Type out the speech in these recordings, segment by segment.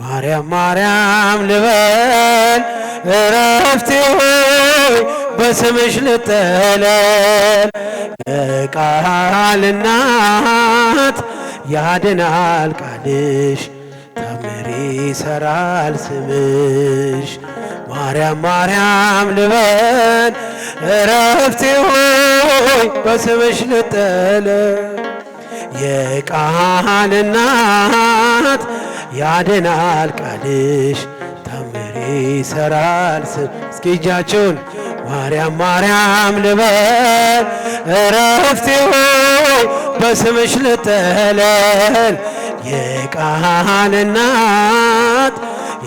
ማርያም ማርያም ልበል እረፍቴ ሆይ በስምሽ ልጠለል። የቃል እናት ያድናል ቃልሽ ታምር ይሰራል ስምሽ። ማርያም ማርያም ልበል እረፍቴ ሆይ በስምሽ ልጠለል። የቃል እናት ያድናል ቃልሽ ታምር ይሰራል ስም። እስኪ እጃችሁን ማርያም ማርያም ልበል እረፍቴ ሆይ በስምሽ ልጠለል። የቃል እናት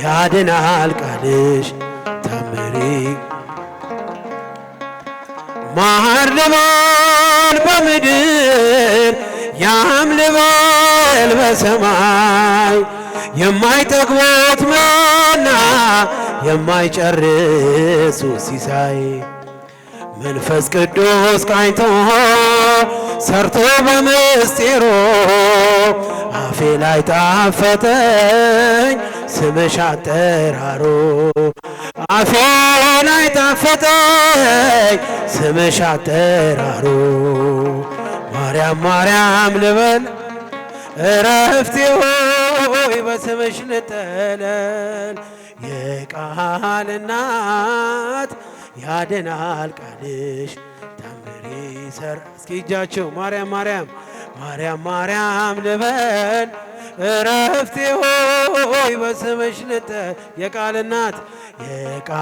ያድናል ቃልሽ ታምር ማር ልበል በምድር ያም ልበል በሰማይ የማይጠግቦት መና የማይጨርሱ ሲሳይ መንፈስ ቅዱስ ቃኝቶ ሰርቶ በምስጢሩ አፌ ላይ ጣፈጠኝ ስምሽ አጠራሩ። አፌ ላይ ጣፈጠኝ ስምሽ አጠራሩ። ማርያም ማርያም ልበል እረፍቴ ሆይ በስምሽ ልጠለል። የቃል እናት ያድናል ቃልሽ ታምር ይሰራል። እስኪ እጃችሁ ማርያም ማርያም ማርያም ማርያም ልበል እረፍቴ ሆይ በስምሽ ልጠለል። የቃል እናት የቃል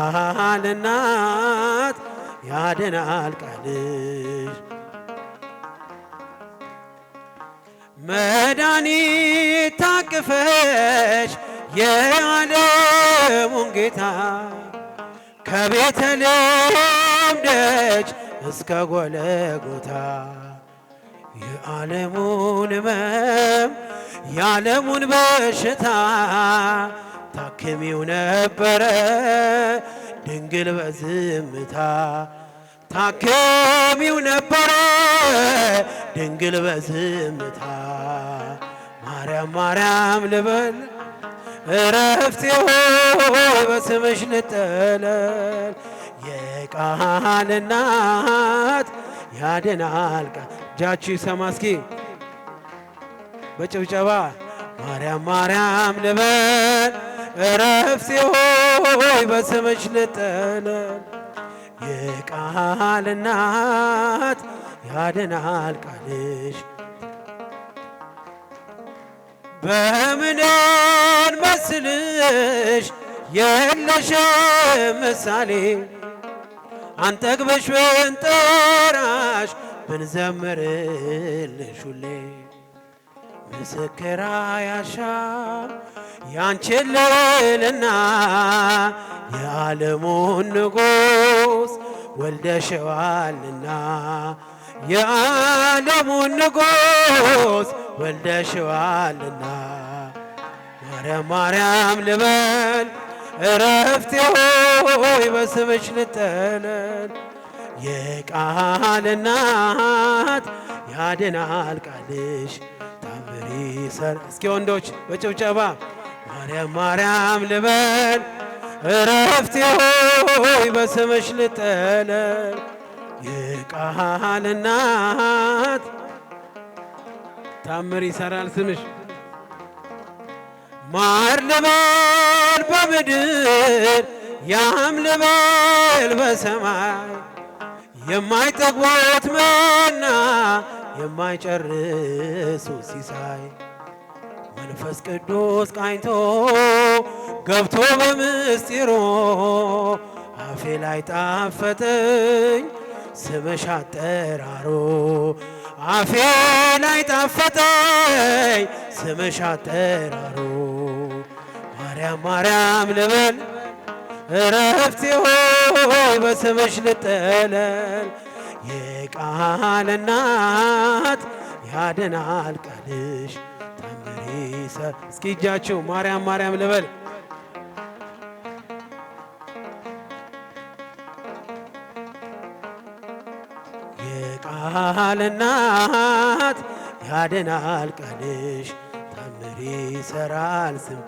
እናት ያድናል ቃልሽ መድኃኒት ታቅፈሽ የዓለሙን ጌታ ከቤተልሔም ደጅ እስከ ጎለጎታ የዓለሙን ሕመም የዓለሙን በሽታ ታክሚው ነበረ ድንግል በዝምታ ታክሚው ነበረ ድንግል በዝምታ። ማርያም ማርያም ልበል እረፍቴ ሆይ በስምሽ ልጠለል። የቃል እናት ያድናል ቃል እጃችሁ ይሰማ እስኪ በጭብጨባ ማርያም ማርያም ልበል እረፍቴ ሆይ በስምሽ ልጠለል። የቃል እናት ያድናል ቃልሽ በምንን መስልሽ የለሽም ምሳሌ አንጠግበሽ ብንጠራሽ ብንዘምርልሽ ሁሌ ምስክር አያሻም ያንቺን ልዕልና የዓለሙን ንጉሥ ወልደሽዋልና የዓለሙን ንጉሥ ወልደሽዋልና። ማርያም ማርያም ልበል እረፍቴ ሆይ በስምሽ ልጠለል። የቃል እናት ያድናል ቃልሽ ታምር ይሰራል። እስኪ ወንዶች በጭብጨባ ማርያም ማርያም ልበል እረፍቴ ሆይ በስምሽ ልጠለል። የቃል እናት ታምር ይሰራል ስምሽ። ማር ልበል በምድር ያም ልበል በሰማይ የማይጠግቦት መና የማይጨርሱ ሲሳይ መንፈስ ቅዱስ ቃኝቶ ገብቶ በምስጢሩ አፌ ላይ ጣፈጠኝ ስምሽ አጠራሩ። አፌ ላይ ጣፈጠኝ ስምሽ አጠራሩ። ማርያም ማርያም ልበል እረፍቴ ሆይ በስምሽ ልጠለል። የቃል እናት ያድናል ቃልሽ ታምር ይሰራል። እስኪ እጃችሁ ማርያም ማርያም ልበል የቃል እናት ያድናል ቃልሽ ታምር ይሰራል ስም